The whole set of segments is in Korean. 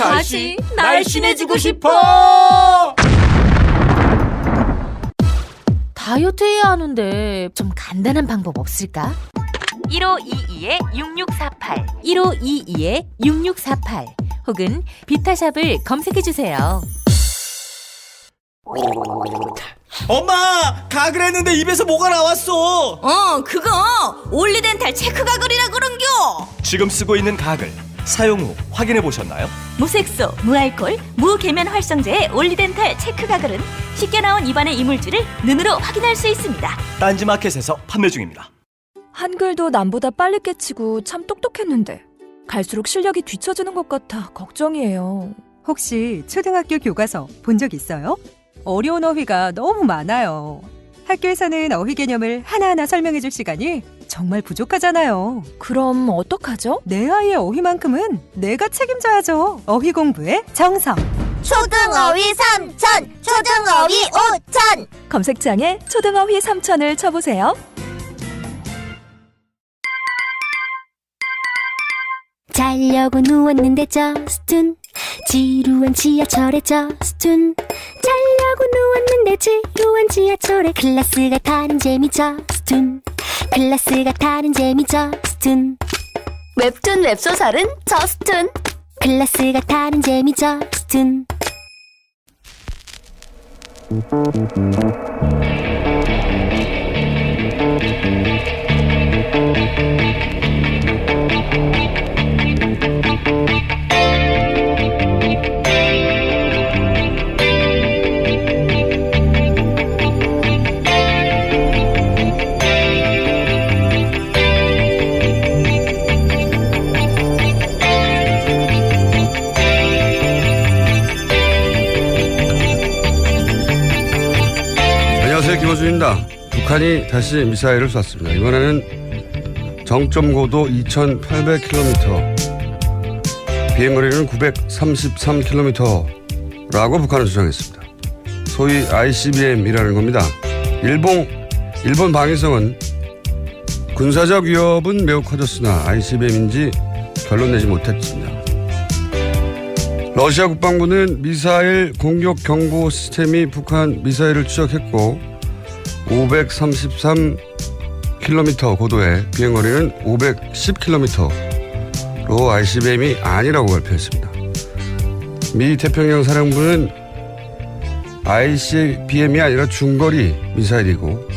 다시 날씬해지고 싶어. 다이어트 해야 하는데 좀 간단한 방법 없을까? 1522-6648 1522-6648 혹은 비타샵을 검색해주세요. 엄마, 가글 했는데 입에서 뭐가 나왔어. 그거 올리덴탈 체크가글이라 그런겨. 지금 쓰고 있는 가글 사용 후 확인해 보셨나요? 무색소, 무알콜, 무계면 활성제의 올리덴탈 체크가글은 쉽게 나온 입안의 이물질을 눈으로 확인할 수 있습니다. 딴지마켓에서 판매 중입니다. 한글도 남보다 빨리 깨치고 참 똑똑했는데 갈수록 실력이 뒤처지는 것 같아 걱정이에요. 혹시 초등학교 교과서 본 적 있어요? 어려운 어휘가 너무 많아요. 학교에서는 어휘 개념을 하나하나 설명해 줄 시간이 정말 부족하잖아요. 그럼 어떡하죠? 내 아이의 어휘만큼은 내가 책임져야죠. 어휘 공부의 정성. 초등어휘 3천, 초등어휘 5천. 검색창에 초등어휘 3천을 쳐보세요. 자려고 누웠는데 저스툰 지루한 지하철에 저스툰 자려고 누웠는데 지루한 지하철에 클래스가 다른 재미 저스툰 클래스가 다른 재미 저스툰 웹툰 웹소설은 저스툰 클래스가 다른 재미 저스툰. 안녕하세요, 김호준입니다. 북한이 다시 미사일을 쐈습니다. 이번에는 정점 고도 2,800km, 비행거리는 933km라고 북한은 주장했습니다. 소위 ICBM이라는 겁니다. 일본 방위성은 군사적 위협은 매우 커졌으나 ICBM인지 결론 내지 못했습니다. 러시아 국방부는 미사일 공격 경보 시스템이 북한 미사일을 추적했고 533km 고도의 비행거리는 510km로 ICBM이 아니라고 발표했습니다. 미 태평양 사령부는 ICBM이 아니라 중거리 미사일이고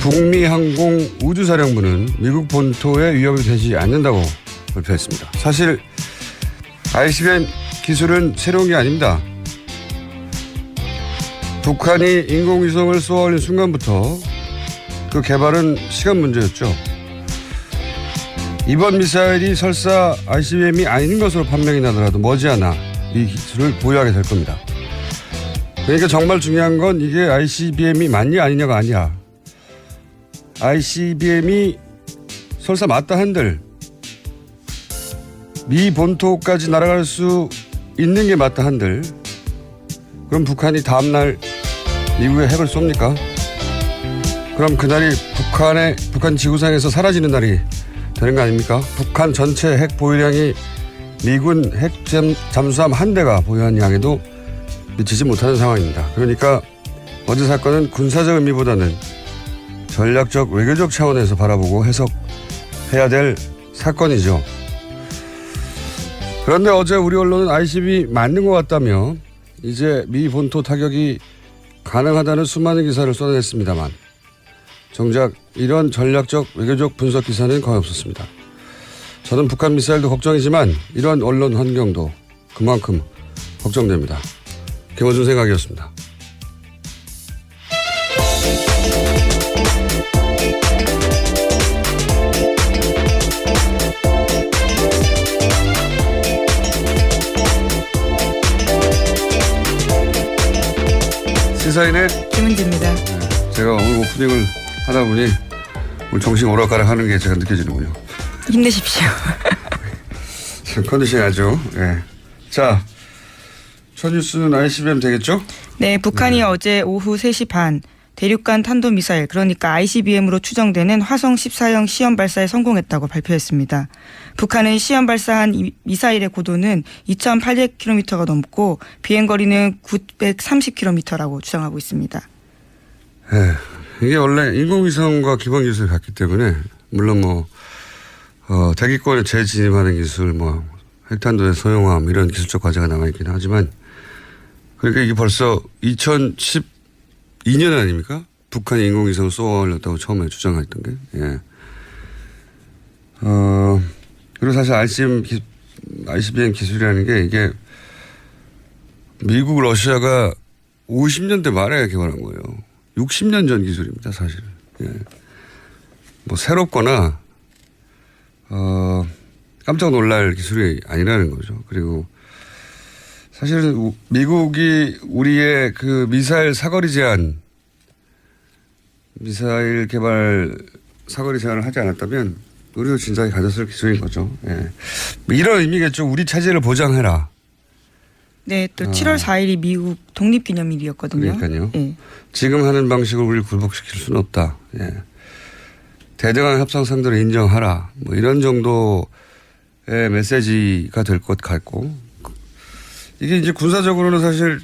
북미 항공 우주사령부는 미국 본토에 위협이 되지 않는다고 발표했습니다. 사실 ICBM 기술은 새로운 게 아닙니다. 북한이 인공위성을 쏘아올린 순간부터 그 개발은 시간 문제였죠. 이번 미사일이 설사 ICBM이 아닌 것으로 판명이 나더라도 머지않아 이 기술을 보유하게 될 겁니다. 그러니까 정말 중요한 건 이게 ICBM이 맞냐 아니냐가 아니야. ICBM이 설사 맞다 한들 미 본토까지 날아갈 수 있는 게 맞다 한들 그럼 북한이 다음날 미국에 핵을 쏩니까? 그럼 그날이 북한 지구상에서 사라지는 날이 되는 거 아닙니까? 북한 전체 핵 보유량이 미군 핵 잠수함 한 대가 보유한 양에도 미치지 못하는 상황입니다. 그러니까 어제 사건은 군사적 의미보다는 전략적 외교적 차원에서 바라보고 해석해야 될 사건이죠. 그런데 어제 우리 언론은 ICBM 맞는 것 같다며 이제 미 본토 타격이 가능하다는 수많은 기사를 쏟아냈습니다만 정작 이런 전략적 외교적 분석 기사는 거의 없었습니다. 저는 북한 미사일도 걱정이지만 이런 언론 환경도 그만큼 걱정됩니다. 김호준 생각이었습니다. 시사인의 김은지입니다. 제가 오늘 오프닝을 하다 보니 오늘 정신 오락가락 하는 게 제가 느껴지는군요. 힘내십시오. 지금 컨디션이 아주. 예. 자, 첫 뉴스는 ICBM 되겠죠? 네, 북한이 어제 오후 3시 반 대륙간 탄도미사일 그러니까 ICBM으로 추정되는 화성 14형 시험 발사에 성공했다고 발표했습니다. 북한은 시험 발사한 이 미사일의 고도는 2,800km가 넘고 비행거리는 930km라고 주장하고 있습니다. 네, 이게 원래 인공위성과 기본기술이 같기 때문에 물론 대기권에 재진입하는 기술, 핵탄두의 소형함 이런 기술적 과제가 남아있긴 하지만 그러니까 이게 벌써 2012년 아닙니까? 북한이 인공위성을 쏘아올렸다고 처음에 주장했던 게. 예. 그리고 사실 ICBM 기술이라는 게 이게 미국, 러시아가 50년대 말에 개발한 거예요. 60년 전 기술입니다, 사실. 예. 새롭거나, 깜짝 놀랄 기술이 아니라는 거죠. 그리고 사실은 미국이 우리의 그 미사일 개발 사거리 제한을 하지 않았다면 우리도 진작에 가졌을 기술인 거죠. 예. 이런 의미겠죠. 우리 차지를 보장해라. 네, 또 7월 4일이 미국 독립기념일이었거든요. 그러니까요. 예. 지금 하는 방식으로 우리를 굴복시킬 수는 없다. 예. 대등한 협상 상대로 인정하라. 이런 정도의 메시지가 될 것 같고, 이게 이제 군사적으로는 사실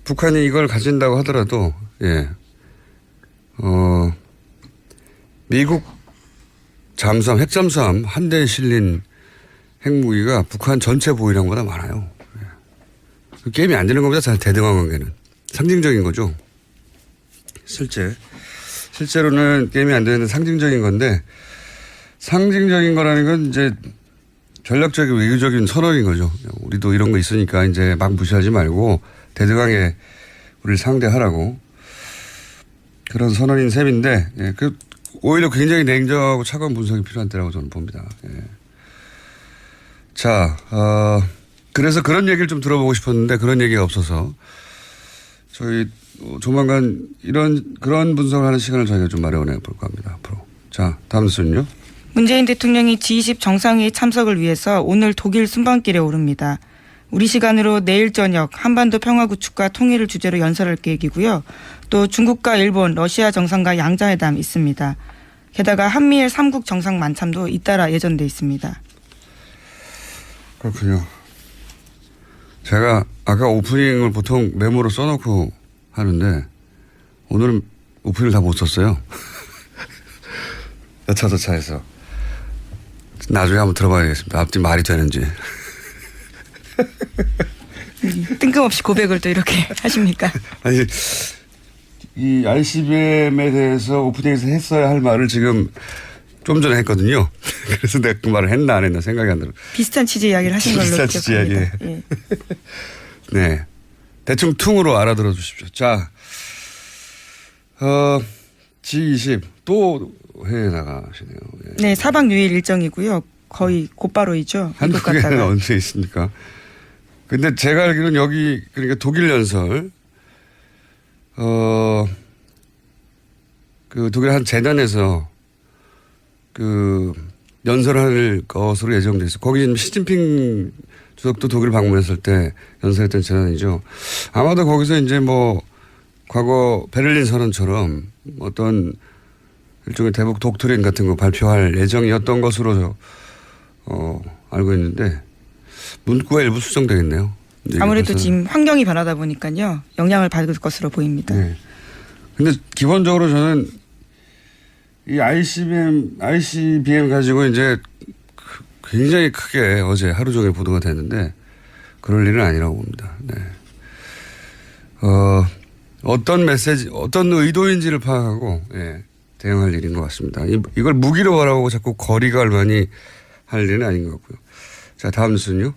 북한이 이걸 가진다고 하더라도, 예, 미국 잠수함, 핵잠수함 한 대에 실린 핵무기가 북한 전체 보유량보다 많아요. 예. 그 게임이 안 되는 것보다 잘 대등한 관계는 상징적인 거죠. 실제로는 게임이 안 되는 상징적인 건데, 상징적인 거라는 건 이제 전략적인 외교적인 선언인 거죠. 우리도 이런 거 있으니까 이제 막 무시하지 말고 대등하게 우리를 상대하라고. 그런 선언인 셈인데, 예, 오히려 굉장히 냉정하고 차가운 분석이 필요한 때라고 저는 봅니다. 예. 자, 그래서 그런 얘기를 좀 들어보고 싶었는데 그런 얘기가 없어서 저희 조만간 그런 분석을 하는 시간을 저희가 좀 마련해 볼까 합니다. 앞으로. 자, 다음 뉴스는요. 문재인 대통령이 G20 정상회의 참석을 위해서 오늘 독일 순방길에 오릅니다. 우리 시간으로 내일 저녁 한반도 평화 구축과 통일을 주제로 연설할 계획이고요. 또 중국과 일본, 러시아 정상과 양자회담 있습니다. 게다가 한미일 3국 정상 만참도 잇따라 예정돼 있습니다. 그렇군요. 제가 아까 오프닝을 보통 메모로 써놓고 하는데 오늘은 오프닝을 다 못 썼어요. 여차저차해서. 나중에 한번 들어봐야겠습니다. 앞뒤 말이 되는지. 뜬금없이 고백을 또 이렇게 하십니까? 아니, 이 ICBM에 대해서 오프닝에서 했어야 할 말을 지금 좀 전에 했거든요. 그래서 내가 그 말을 했나 안 했나 생각이 안 들어. 비슷한 취지 이야기를 하신 걸로 비슷한 취지 이야기. 예. 네. 대충 퉁으로 알아들어 주십시오. 자, G20 또 해외에 나가시네요. 예. 네, 4박 6일 일정이고요. 거의 곧바로이죠. 한국에는 언제 있습니까? 근데 제가 알기로는 여기 그러니까 독일 연설 그 독일 한 재단에서 그 연설할 것으로 예정돼 있어. 거기 시진핑 주석도 독일 방문했을 때 연설했던 재단이죠. 아마도 거기서 이제 과거 베를린 선언처럼 어떤 일종의 대북 독트린 같은 거 발표할 예정이었던 것으로 알고 있는데 문구가 일부 수정되겠네요. 아무래도 지금 환경이 변하다 보니까요. 영향을 받을 것으로 보입니다. 네. 근데 기본적으로 저는 이 ICBM 가지고 이제 굉장히 크게 어제 하루 종일 보도가 됐는데 그럴 일은 아니라고 봅니다. 네. 어떤 메시지, 어떤 의도인지를 파악하고 대응할 일인 것 같습니다. 이걸 무기로 바라보고 자꾸 거리가 얼마니 할 일은 아닌 것 같고요. 자, 다음 뉴스는요.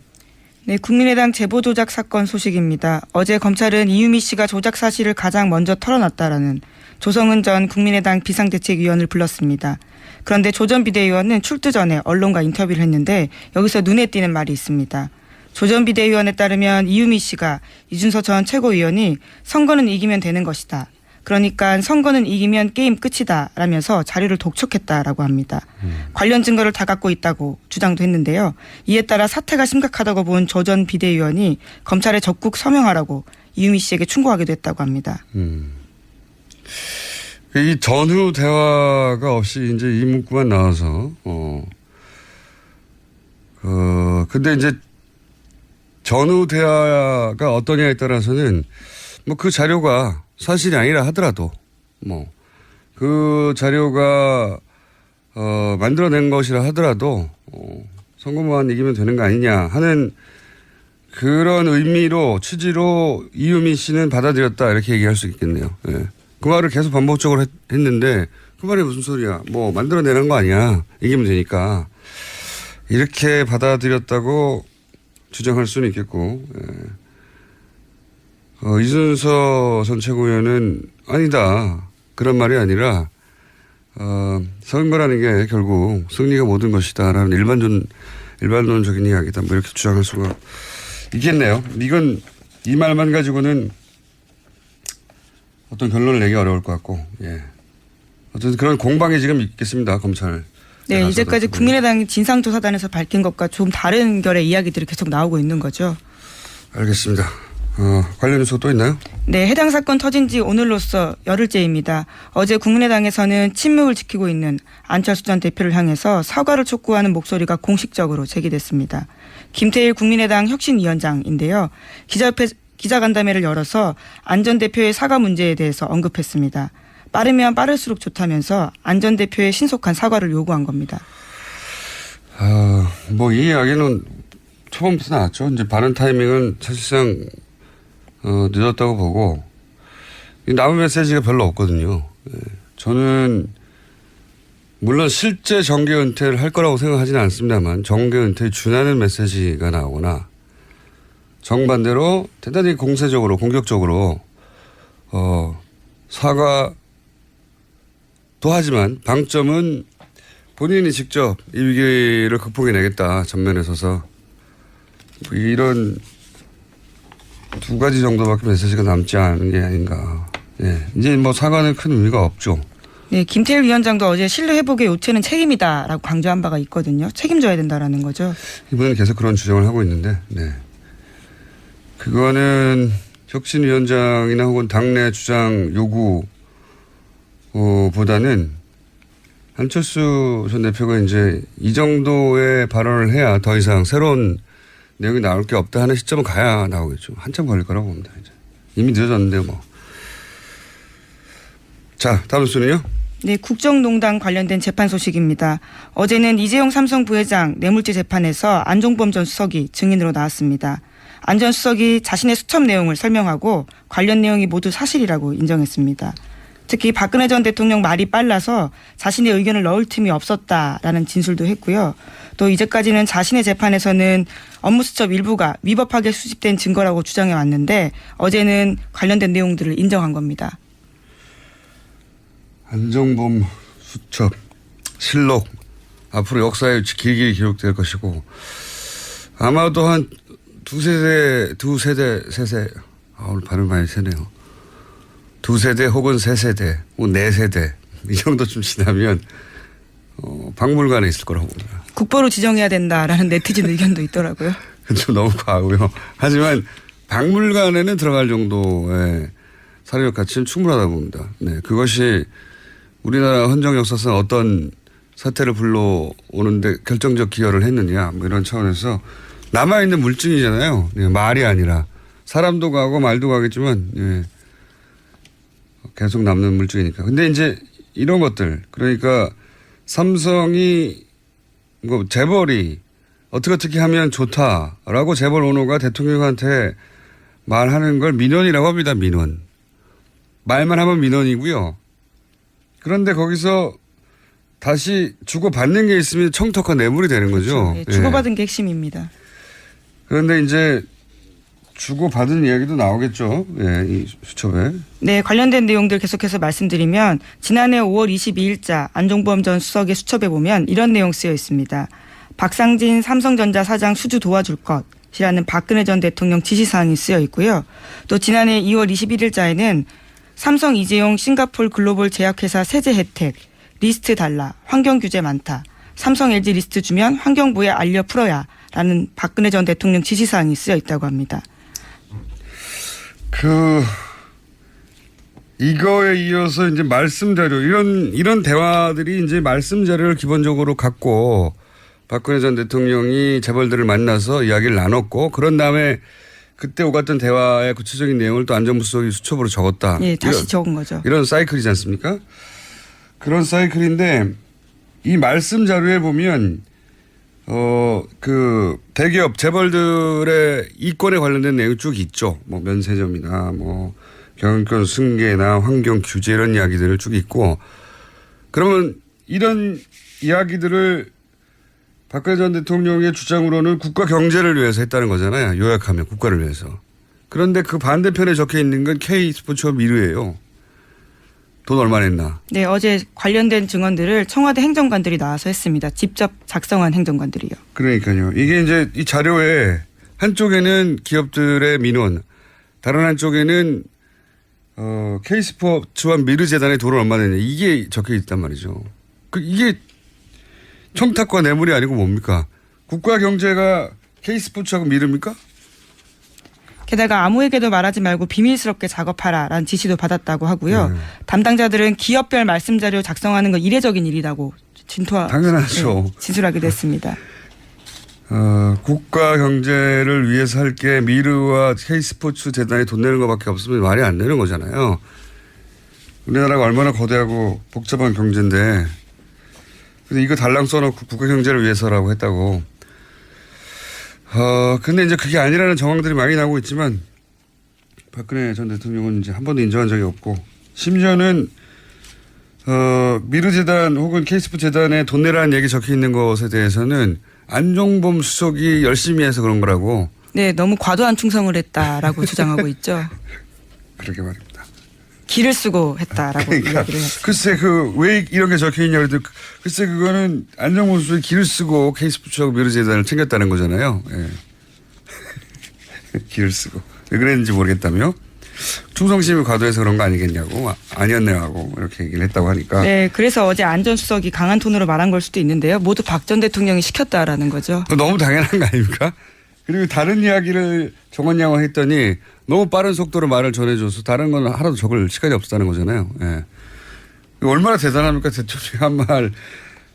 네, 국민의당 제보 조작 사건 소식입니다. 어제 검찰은 이유미 씨가 조작 사실을 가장 먼저 털어놨다라는 조성은 전 국민의당 비상대책위원을 불렀습니다. 그런데 조 전 비대위원은 출두 전에 언론과 인터뷰를 했는데 여기서 눈에 띄는 말이 있습니다. 조 전 비대위원에 따르면 이유미 씨가 이준석 전 최고위원이 선거는 이기면 되는 것이다. 그러니까 선거는 이기면 게임 끝이다 라면서 자료를 독촉했다라고 합니다. 관련 증거를 다 갖고 있다고 주장도 했는데요. 이에 따라 사태가 심각하다고 본 조 전 비대위원이 검찰에 적극 서명하라고 이유미 씨에게 충고하기도 했다고 합니다. 이 전후 대화가 없이 이제 이 문구만 나와서, 근데 이제 전후 대화가 어떠냐에 따라서는 뭐 그 자료가 사실이 아니라 하더라도 뭐 그 자료가 만들어낸 것이라 하더라도 선거만 이기면 되는 거 아니냐 하는 그런 의미로 취지로 이유미 씨는 받아들였다 이렇게 얘기할 수 있겠네요. 예. 그 말을 계속 반복적으로 했는데 그 말이 무슨 소리야. 뭐 만들어내는 거 아니야. 이기면 되니까. 이렇게 받아들였다고 주장할 수는 있겠고. 예. 이준서 전 최고위원은 아니다. 그런 말이 아니라 선거라는 게 결국 승리가 모든 것이다라는 일반론적인 이야기다. 뭐 이렇게 주장할 수가 있겠네요. 이건 이 말만 가지고는 어떤 결론을 내기 어려울 것 같고, 예. 어쨌든 그런 공방이 지금 있겠습니다. 검찰. 네, 이제까지 국민의당 진상조사단에서 밝힌 것과 좀 다른 결의 이야기들이 계속 나오고 있는 거죠. 알겠습니다. 관련 뉴스가 또 있나요? 네, 해당 사건 터진 지 오늘로써 열흘째입니다. 어제 국민의당에서는 침묵을 지키고 있는 안철수 전 대표를 향해서 사과를 촉구하는 목소리가 공식적으로 제기됐습니다. 김태일 국민의당 혁신위원장인데요. 기자간담회를 열어서 안 전 대표의 사과 문제에 대해서 언급했습니다. 빠르면 빠를수록 좋다면서 안 전 대표의 신속한 사과를 요구한 겁니다. 뭐 이 이야기는 처음부터 나왔죠. 이제 발언 타이밍은 사실상 늦었다고 보고 남은 메시지가 별로 없거든요. 저는 물론 실제 정계 은퇴를 할 거라고 생각하지는 않습니다만 정계 은퇴에 준하는 메시지가 나오거나 정반대로 대단히 공세적으로 공격적으로 사과도 하지만 방점은 본인이 직접 이 위기를 극복해내겠다 전면에 서서 이런 두 가지 정도밖에 메시지가 남지 않은 게 아닌가. 예. 이제 뭐 사과는 큰 의미가 없죠. 네, 김태일 위원장도 어제 신뢰 회복의 요체는 책임이다라고 강조한 바가 있거든요. 책임져야 된다라는 거죠. 이번엔 계속 그런 주장을 하고 있는데, 네. 그거는 혁신위원장이나 혹은 당내 주장 요구, 보다는 안철수 전 대표가 이제 이 정도의 발언을 해야 더 이상 새로운 내용이 나올 게 없다 하는 시점은 가야 나오겠죠. 한참 걸릴 거라고 봅니다. 이제. 이미 늦어졌는데요, 뭐. 자, 다음 순위요. 네, 국정농단 관련된 재판 소식입니다. 어제는 이재용 삼성 부회장 뇌물죄 재판에서 안종범 전 수석이 증인으로 나왔습니다. 안 전 수석이 자신의 수첩 내용을 설명하고 관련 내용이 모두 사실이라고 인정했습니다. 특히 박근혜 전 대통령 말이 빨라서 자신의 의견을 넣을 틈이 없었다라는 진술도 했고요. 또 이제까지는 자신의 재판에서는 업무 수첩 일부가 위법하게 수집된 증거라고 주장해 왔는데 어제는 관련된 내용들을 인정한 겁니다. 안종범 수첩, 실록 앞으로 역사에 길게 기록될 것이고 아마도 한 두세대 오늘 발음 많이 세네요. 두세대 혹은 세세대 혹은 네세대 이 정도쯤 지나면 박물관에 있을 거라고 봅니다. 국보로 지정해야 된다라는 네티즌 의견도 있더라고요. 좀 너무 과하고요. 하지만 박물관에는 들어갈 정도의 사료적 가치는 충분하다고 봅니다. 네, 그것이 우리나라 헌정 역사상 어떤 사태를 불러오는데 결정적 기여를 했느냐 뭐 이런 차원에서 남아있는 물증이잖아요. 네, 말이 아니라 사람도 가고 말도 가겠지만 네, 계속 남는 물증이니까. 근데 이제 이런 것들 그러니까 삼성이 뭐 재벌이 어떻게 하면 좋다라고 재벌 오너가 대통령한테 말하는 걸 민원이라고 합니다. 민원. 말만 하면 민원이고요. 그런데 거기서 다시 주고받는 게 있으면 청탁과 뇌물이 되는 거죠. 그렇죠. 네, 주고받은 게 핵심입니다. 그런데 이제 주고받은 이야기도 나오겠죠. 예, 이 수첩에. 네, 관련된 내용들 계속해서 말씀드리면 지난해 5월 22일자 안종범 전 수석의 수첩에 보면 이런 내용 쓰여 있습니다. 박상진 삼성전자 사장 수주 도와줄 것이라는 박근혜 전 대통령 지시사항이 쓰여 있고요. 또 지난해 2월 21일자에는 삼성 이재용 싱가폴 글로벌 제약회사 세제 혜택, 리스트 달라, 환경 규제 많다, 삼성 LG 리스트 주면 환경부에 알려 풀어야 라는 박근혜 전 대통령 지시사항이 쓰여 있다고 합니다. 이거에 이어서 이제 말씀 자료 이런 대화들이 이제 말씀 자료를 기본적으로 갖고 박근혜 전 대통령이 재벌들을 만나서 이야기를 나눴고 그런 다음에 그때 오갔던 대화의 구체적인 내용을 또 안전부수석이 수첩으로 적었다. 예, 다시 적은 거죠. 이런 사이클이지 않습니까? 그런 사이클인데 이 말씀 자료에 보면 그 대기업 재벌들의 이권에 관련된 내용이 쭉 있죠. 뭐 면세점이나 뭐 경영권 승계나 환경 규제 이런 이야기들을 쭉 있고 그러면 이런 이야기들을 박근혜 전 대통령의 주장으로는 국가 경제를 위해서 했다는 거잖아요. 요약하면 국가를 위해서. 그런데 그 반대편에 적혀 있는 건 K스포츠와 미르예요. 돈 얼마 냈나. 네, 어제 관련된 증언들을 청와대 행정관들이 나와서 했습니다. 직접 작성한 행정관들이요. 그러니까요. 이게 이제 이 자료에 한쪽에는 기업들의 민원, 다른 한쪽에는 K스포츠와 미르재단의 돈을 얼마 냈냐. 이게 적혀 있단 말이죠. 이게 청탁과 뇌물이 아니고 뭡니까? 국가 경제가 K스포츠하고 미르입니까? 게다가 아무에게도 말하지 말고 비밀스럽게 작업하라라는 지시도 받았다고 하고요. 담당자들은 기업별 말씀 자료 작성하는 건 이례적인 일이라고 당연하죠. 네, 진술하기도 했습니다. 국가 경제를 위해서 할 게 미르와 K스포츠 재단이 돈 내는 것밖에 없으면 말이 안 되는 거잖아요. 우리나라가 얼마나 거대하고 복잡한 경제인데 근데 이거 달랑 써놓고 국가 경제를 위해서라고 했다고. 근데 이제 그게 아니라는 정황들이 많이 나오고 있지만 박근혜 전 대통령은 이제 한 번도 인정한 적이 없고 심지어는 미르재단 혹은 K스포츠 재단에 돈 내라는 얘기 적혀 있는 것에 대해서는 안종범 수석이 열심히 해서 그런 거라고. 네, 너무 과도한 충성을 했다라고 주장하고 있죠. 그러게 말입니다. 기를 쓰고 했다라고 그러니까 이야기를 했습니다. 글쎄 왜 이런 게 적혀 있냐 그래도 글쎄 그거는 안정범 수석이 기를 쓰고 K스포츠하고 미르재단을 챙겼다는 거잖아요. 예. 기를 쓰고 왜 그랬는지 모르겠다며 충성심이 과도해서 그런 거 아니겠냐고 아니었네 하고 이렇게 얘기를 했다고 하니까. 네, 그래서 어제 안 전 수석이 강한 톤으로 말한 걸 수도 있는데요. 모두 박 전 대통령이 시켰다라는 거죠. 너무 당연한 거 아닙니까? 그리고 다른 이야기를 정원양화 했더니 너무 빠른 속도로 말을 전해줘서 다른 건 하나도 적을 시간이 없었다는 거잖아요. 예. 얼마나 대단합니까? 대통령 한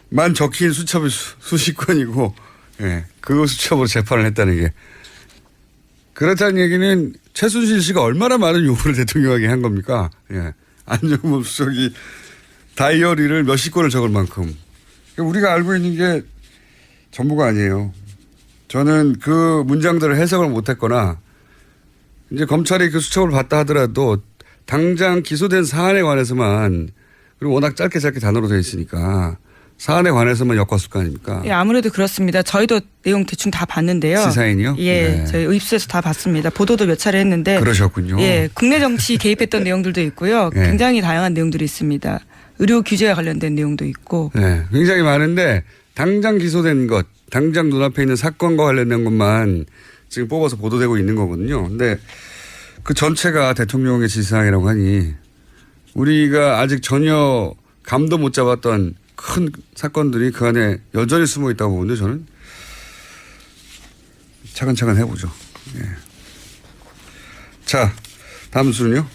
말만 적힌 수첩이 수십 건이고, 예. 그 수첩으로 재판을 했다는 게. 그렇다는 얘기는 최순실 씨가 얼마나 많은 요구를 대통령에게 한 겁니까? 예. 안정범 수석이 다이어리를 몇십 건을 적을 만큼. 우리가 알고 있는 게 전부가 아니에요. 저는 그 문장들을 해석을 못했거나 이제 검찰이 그 수첩을 봤다 하더라도 당장 기소된 사안에 관해서만 그리고 워낙 짧게 단어로 되어 있으니까 사안에 관해서만 엮었을 거 아닙니까? 예, 아무래도 그렇습니다. 저희도 내용 대충 다 봤는데요. 시사인이요? 예, 네. 저희 입수해서 다 봤습니다. 보도도 몇 차례 했는데. 그러셨군요. 예, 국내 정치 개입했던 내용들도 있고요. 네. 굉장히 다양한 내용들이 있습니다. 의료 규제와 관련된 내용도 있고. 네, 굉장히 많은데 당장 기소된 것, 당장 눈앞에 있는 사건과 관련된 것만 지금 뽑아서 보도되고 있는 거거든요. 근데 그 전체가 대통령의 지시사항이라고 하니 우리가 아직 전혀 감도 못 잡았던 큰 사건들이 그 안에 여전히 숨어 있다고 보는데 저는 차근차근 해보죠. 예. 자, 다음 순요.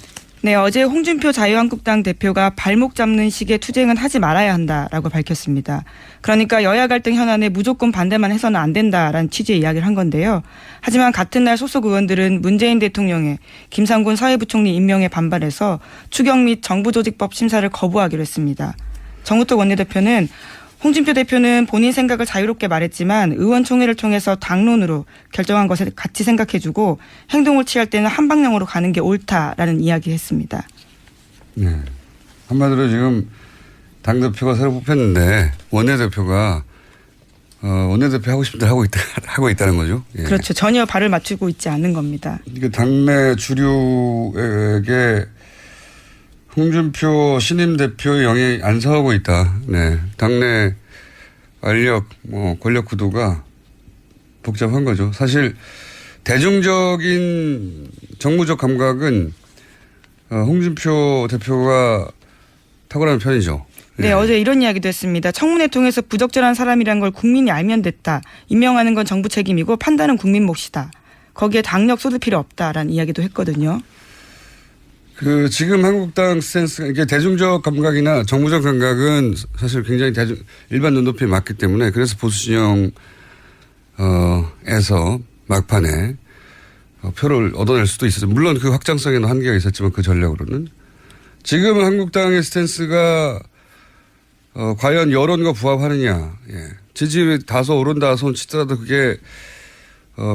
네, 어제 홍준표 자유한국당 대표가 발목 잡는 식의 투쟁은 하지 말아야 한다라고 밝혔습니다. 그러니까 여야 갈등 현안에 무조건 반대만 해서는 안 된다라는 취지의 이야기를 한 건데요. 하지만 같은 날 소속 의원들은 문재인 대통령의 김상곤 사회부총리 임명에 반발해서 추경 및 정부조직법 심사를 거부하기로 했습니다. 정우택 원내대표는 홍준표 대표는 본인 생각을 자유롭게 말했지만 의원총회를 통해서 당론으로 결정한 것을 같이 생각해주고 행동을 취할 때는 한방향으로 가는 게 옳다라는 이야기했습니다. 네. 한마디로 지금 당대표가 새로 뽑혔는데 원내대표가 원내대표 하고 싶은 대로 하고 있다는 거죠. 예. 그렇죠. 전혀 발을 맞추고 있지 않는 겁니다. 이게 당내 주류에게 홍준표 신임 대표의 영향이 안 서하고 있다. 네. 당내 권력 구도가 복잡한 거죠. 사실 대중적인 정무적 감각은 홍준표 대표가 탁월한 편이죠. 네, 네. 어제 이런 이야기도 했습니다. 청문회 통해서 부적절한 사람이란 걸 국민이 알면 됐다. 임명하는 건 정부 책임이고 판단은 국민 몫이다. 거기에 당력 쏟을 필요 없다라는 이야기도 했거든요. 지금 한국당 스탠스가 이게 대중적 감각이나 정무적 감각은 사실 굉장히 일반 눈높이에 맞기 때문에 그래서 보수 진영에서 막판에 표를 얻어낼 수도 있었죠. 물론 그 확장성에는 한계가 있었지만 그 전략으로는. 지금 한국당의 스탠스가 과연 여론과 부합하느냐. 예. 지지율이 다소 오른다 손 치더라도 그게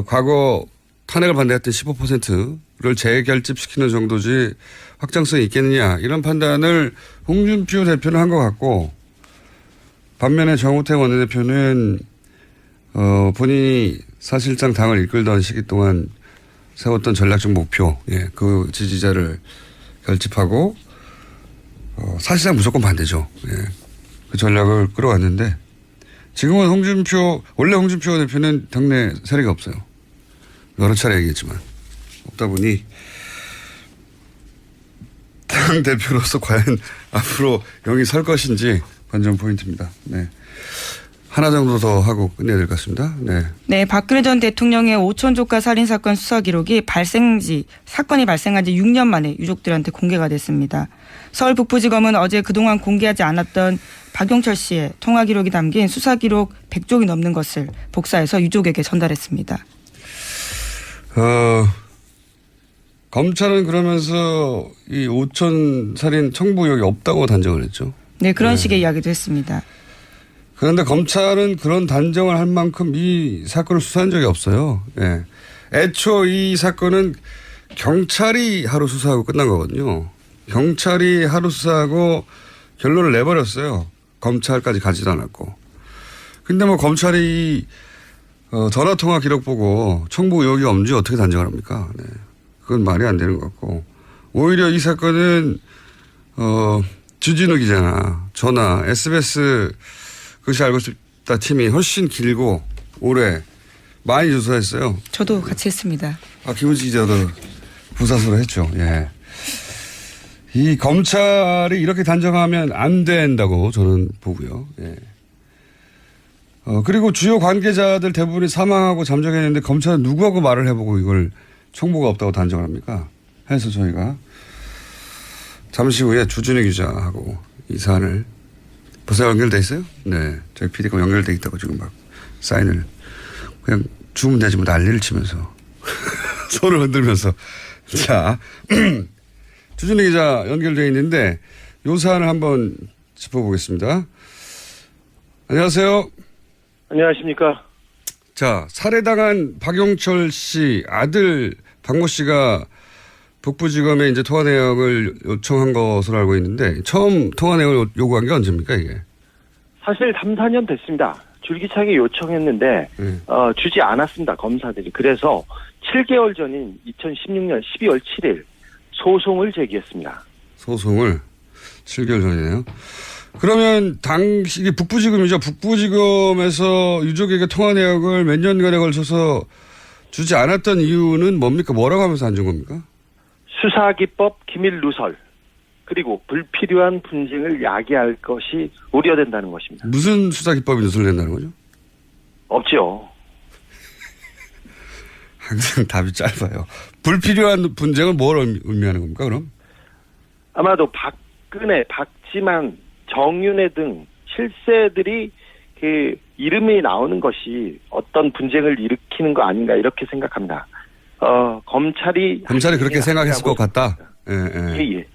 과거 탄핵을 반대했던 15%를 재결집시키는 정도지 확장성이 있겠느냐. 이런 판단을 홍준표 대표는 한 것 같고 반면에 정우택 원내대표는 본인이 사실상 당을 이끌던 시기 동안 세웠던 전략적 목표, 예, 그 지지자를 결집하고 사실상 무조건 반대죠. 예, 그 전략을 끌어왔는데 지금은 원래 홍준표 대표는 당내 세력이 없어요. 여러 차례 얘기했지만 없다 보니 당 대표로서 과연 앞으로 영이 설 것인지 관전 포인트입니다. 네. 하나 정도 더 하고 끝내야 될 것 같습니다. 네. 네, 박근혜 전 대통령의 오천조카 살인사건 수사 기록이 사건이 발생한 지 6년 만에 유족들한테 공개가 됐습니다. 서울 북부지검은 어제 그동안 공개하지 않았던 박용철 씨의 통화 기록이 담긴 수사 기록 100쪽이 넘는 것을 복사해서 유족에게 전달했습니다. 검찰은 그러면서 이 오천 살인 청부 의혹이 없다고 단정을 했죠. 네, 그런 식의 이야기도 했습니다. 그런데 검찰은 그런 단정을 할 만큼 이 사건을 수사한 적이 없어요. 예. 애초 이 사건은 경찰이 하루 수사하고 끝난 거거든요. 경찰이 하루 수사하고 결론을 내버렸어요. 검찰까지 가지도 않았고. 근데 뭐 검찰이 전화통화 기록 보고 청부 의혹이 없는지 어떻게 단정을 합니까? 네. 그건 말이 안 되는 것 같고. 오히려 이 사건은 주진우 기자나 저나 SBS 그것이 알고 싶다 팀이 훨씬 길고 오래 많이 조사했어요. 저도 같이 했습니다. 김은지 기자도 부사수로 했죠. 예. 이 검찰이 이렇게 단정하면 안 된다고 저는 보고요. 예. 그리고 주요 관계자들 대부분이 사망하고 잠적했는데 검찰은 누구하고 말을 해보고 이걸 청부가 없다고 단정을 합니까? 해서 저희가 잠시 후에 주진우 기자하고 이 사안을 벌써 연결돼 있어요? 네. 저희 PD가 연결돼 있다고 지금 막 사인을 그냥 주면 되지 뭐 난리를 치면서 손을 흔들면서 자 주진우 기자 연결돼 있는데 요 사안을 한번 짚어보겠습니다. 안녕하세요. 안녕하십니까. 자, 살해당한 박용철 씨 아들 박모 씨가 북부지검에 이제 통화 내역을 요청한 것으로 알고 있는데 처음 통화 내역을 요구한 게 언제입니까 이게? 사실 3, 4년 됐습니다. 줄기차게 요청했는데 주지 않았습니다. 검사들이. 그래서 7개월 전인 2016년 12월 7일 소송을 제기했습니다. 소송을 7개월 전이네요. 그러면 당시 이게 북부지검이죠. 북부지검에서 유족에게 통화 내역을 몇 년간에 걸쳐서 주지 않았던 이유는 뭡니까? 뭐라고 하면서 안 준 겁니까? 수사기법 기밀 누설 그리고 불필요한 분쟁을 야기할 것이 우려된다는 것입니다. 무슨 수사기법이 누설된다는 거죠? 없죠. 항상 답이 짧아요. 불필요한 분쟁은 뭘 의미하는 겁니까 그럼? 아마도 박근혜, 박지만, 정윤회 등 실세들이 그 이름이 나오는 것이 어떤 분쟁을 일으키는 거 아닌가 이렇게 생각합니다. 검찰이 그렇게 생각했을 것 같다. 예.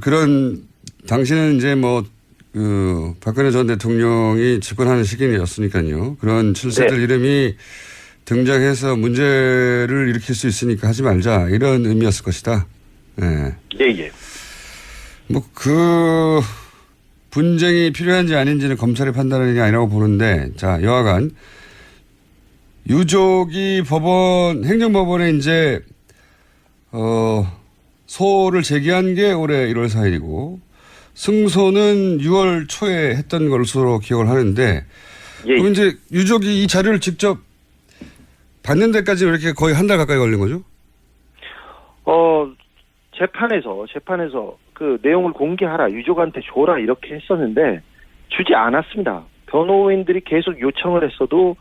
그런 당시는 이제 박근혜 전 대통령이 집권하는 시기였으니까요. 그런 실세들 이름이 등장해서 문제를 일으킬 수 있으니까 하지 말자 이런 의미였을 것이다. 예. 그 분쟁이 필요한지 아닌지는 검찰이 판단하는 게 아니라고 보는데, 자, 여하간 유족이 행정법원에 이제 소를 제기한 게 올해 1월 4일이고 승소는 6월 초에 했던 것으로 기억을 하는데, 그럼 이제 유족이 이 자료를 직접 받는 데까지 이렇게 거의 한 달 가까이 걸린 거죠? 재판에서 그 내용을 공개하라, 유족한테 줘라 이렇게 했었는데 주지 않았습니다. 변호인들이 계속 요청을 했어도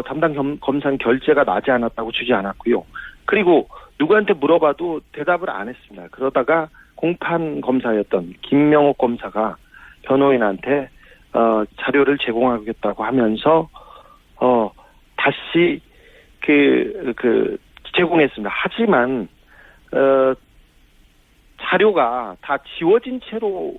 담당 검사는 결재가 나지 않았다고 주지 않았고요. 그리고 누구한테 물어봐도 대답을 안 했습니다. 그러다가 공판 검사였던 김명옥 검사가 변호인한테 자료를 제공하겠다고 하면서 다시 제공했습니다. 하지만 자료가 다 지워진 채로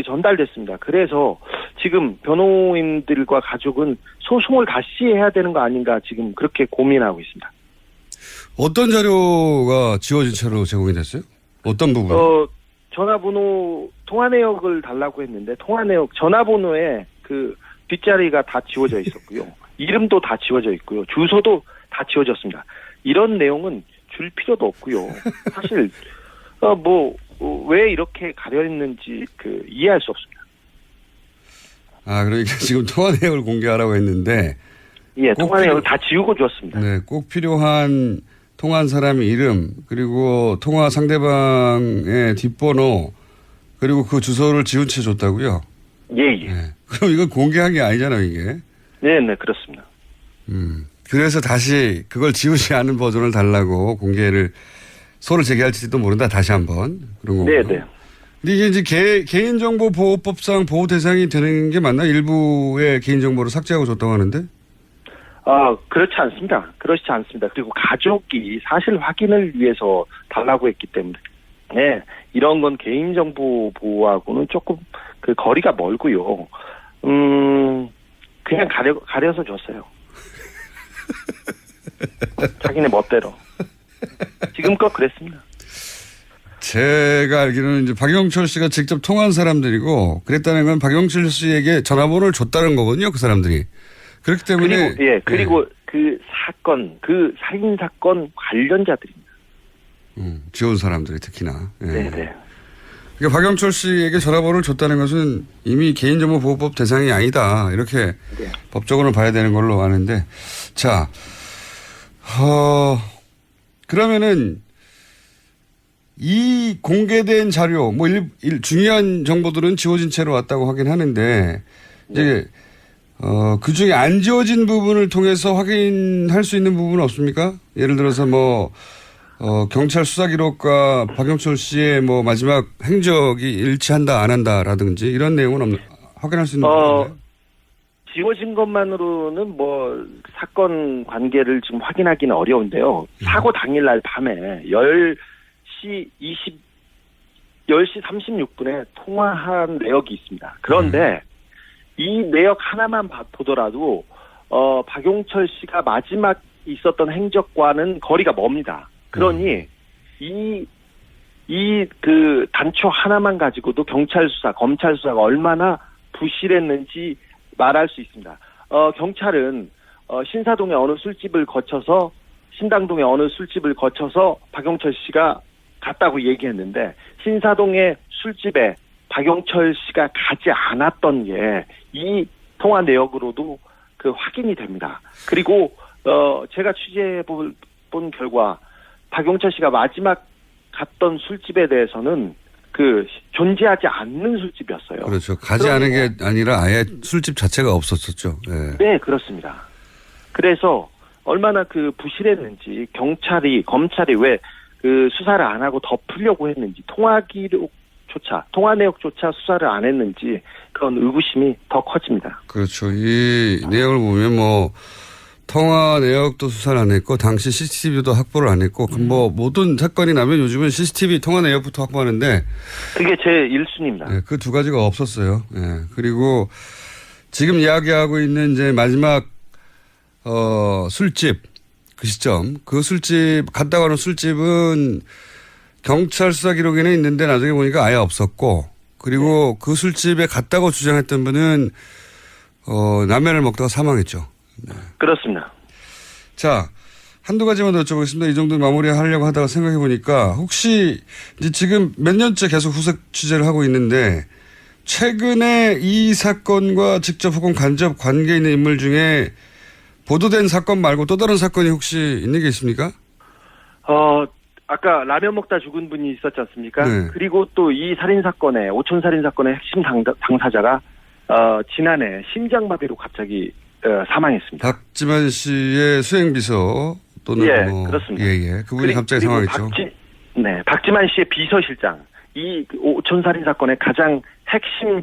전달됐습니다. 그래서 지금 변호인들과 가족은 소송을 다시 해야 되는 거 아닌가 지금 그렇게 고민하고 있습니다. 어떤 자료가 지워진 채로 제공이 됐어요? 어떤 부분? 전화번호 통화 내역을 달라고 했는데 통화 내역 전화번호에 그 뒷자리가 다 지워져 있었고요. 이름도 다 지워져 있고요. 주소도 다 지워졌습니다. 이런 내용은 줄 필요도 없고요. 사실 왜 이렇게 가려했는지 이해할 수 없습니다. 그러니까 지금 통화 내역을 공개하라고 했는데. 예, 통화 내역을 다 지우고 줬습니다. 네, 꼭 필요한 통화한 사람의 이름, 그리고 통화 상대방의 뒷번호, 그리고 그 주소를 지운 채 줬다고요? 예. 네. 그럼 이건 공개한 게 아니잖아요, 이게. 네, 그렇습니다. 그래서 다시 그걸 지우지 않은 버전을 달라고 공개를 소를 제기할지도 모른다, 다시 한번. 그런 거고요. 네. 근데 이게 이제 개인정보보호법상 보호 대상이 되는 게 맞나? 일부의 개인정보를 삭제하고 줬다고 하는데? 그렇지 않습니다. 그렇지 않습니다. 그리고 가족이 사실 확인을 위해서 달라고 했기 때문에, 네, 이런 건 개인정보 보호하고는 조금 거리가 멀고요. 그냥 가려서 줬어요. 자기네 멋대로. 지금껏 그랬습니다. 제가 알기로는 이제 박영철 씨가 직접 통화한 사람들이고, 그랬다는 건 박영철 씨에게 전화번호를 줬다는 거거든요, 그 사람들이. 그렇기 때문에. 그리고 그 살인 사건 관련자들입니다. 지원 사람들이 특히나. 네. 그러니까 박영철 씨에게 전화번호를 줬다는 것은 이미 개인정보보호법 대상이 아니다. 이렇게 법적으로 봐야 되는 걸로 아는데. 자, 그러면은 이 공개된 자료, 중요한 정보들은 지워진 채로 왔다고 하긴 하는데, 이제, 그 중에 안 지워진 부분을 통해서 확인할 수 있는 부분은 없습니까? 예를 들어서 경찰 수사 기록과 박영철 씨의 마지막 행적이 일치한다, 안 한다라든지 이런 내용은 확인할 수 있는 부분인가요? 지워진 것만으로는 사건 관계를 지금 확인하기는 어려운데요. 사고 당일날 밤에 10시 36분에 통화한 내역이 있습니다. 그런데 이 내역 하나만 보더라도 박용철 씨가 마지막 있었던 행적과는 거리가 멉니다. 그러니 그 단초 하나만 가지고도 경찰 수사, 검찰 수사가 얼마나 부실했는지 말할 수 있습니다. 경찰은 신사동의 어느 술집을 거쳐서 신당동의 어느 술집을 거쳐서 박용철 씨가 갔다고 얘기했는데 신사동의 술집에 박용철 씨가 가지 않았던 게 이 통화 내역으로도 확인이 됩니다. 그리고 제가 취재해 본 결과 박용철 씨가 마지막 갔던 술집에 대해서는 존재하지 않는 술집이었어요. 그렇죠. 가지 않은 게 아니라 아예 술집 자체가 없었었죠. 네, 그렇습니다. 그래서 얼마나 부실했는지 검찰이 왜 수사를 안 하고 덮으려고 했는지 통화 내역조차 수사를 안 했는지 그런 의구심이 더 커집니다. 그렇죠. 이 내용을 보면 통화 내역도 수사를 안 했고 당시 CCTV도 확보를 안 했고 모든 사건이 나면 요즘은 CCTV 통화 내역부터 확보하는데 그게 제 1순위입니다. 네, 그 두 가지가 없었어요. 그리고 지금 이야기하고 있는 이제 마지막 술집 그 시점 그 술집 갔다 가는 술집은 경찰 수사 기록에는 있는데 나중에 보니까 아예 없었고 그리고 그 술집에 갔다고 주장했던 분은 라면을 먹다가 사망했죠. 네. 그렇습니다. 자, 한두 가지만 더 여쭤보겠습니다. 이 정도 마무리하려고 하다가 생각해 보니까 혹시 이제 지금 몇 년째 계속 후속 취재를 하고 있는데 최근에 이 사건과 직접 혹은 간접 관계 있는 인물 중에 보도된 사건 말고 또 다른 사건이 혹시 있는 게 있습니까? 아까 라면 먹다 죽은 분이 있었지 않습니까? 네. 그리고 또 이 살인사건의, 오촌살인사건의 핵심 당사자가, 지난해 심장마비로 갑자기, 사망했습니다. 박지만 씨의 수행비서, 또는 예, 뭐 그렇습니다. 예. 그분이 갑자기 상황했죠. 박지만 씨의 비서실장, 이 오촌 살인 사건의 가장 핵심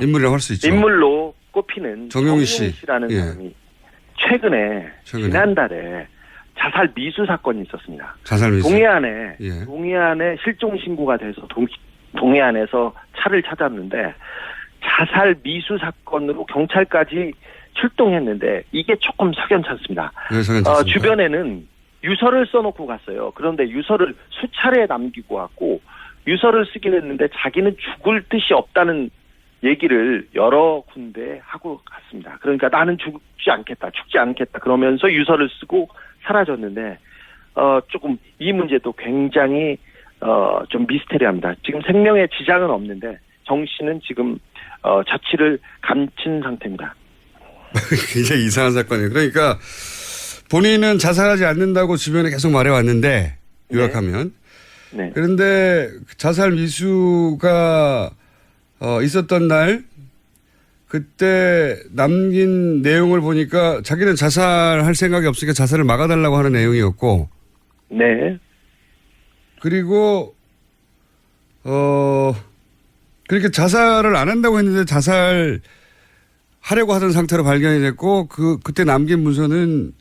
인물이라고 할 수 있죠. 인물로 꼽히는 정용희 씨라는 예. 사람이 최근에 지난달에 자살 미수 사건이 있었습니다. 자살 미수. 동해안에 실종 신고가 돼서 동해안에서 차를 찾았는데 자살 미수 사건으로 경찰까지 출동했는데 이게 조금 석연찮습니다. 주변에는 유서를 써놓고 갔어요. 그런데 유서를 수차례 남기고 왔고 유서를 쓰긴 했는데 자기는 죽을 뜻이 없다는 얘기를 여러 군데 하고 갔습니다. 그러니까 나는 죽지 않겠다 그러면서 유서를 쓰고 사라졌는데 조금 이 문제도 굉장히 좀 미스테리합니다. 지금 생명에 지장은 없는데 정 씨는 지금 자취를 감춘 상태입니다. 굉장히 이상한 사건이에요. 그러니까 본인은 자살하지 않는다고 주변에 계속 말해왔는데 요약하면 네. 그런데 자살 미수가 있었던 날 그때 남긴 내용을 보니까 자기는 자살할 생각이 없으니까 자살을 막아달라고 하는 내용이었고 네. 그리고 그렇게 자살을 안 한다고 했는데 자살하려고 하던 상태로 발견이 됐고 그때 남긴 문서는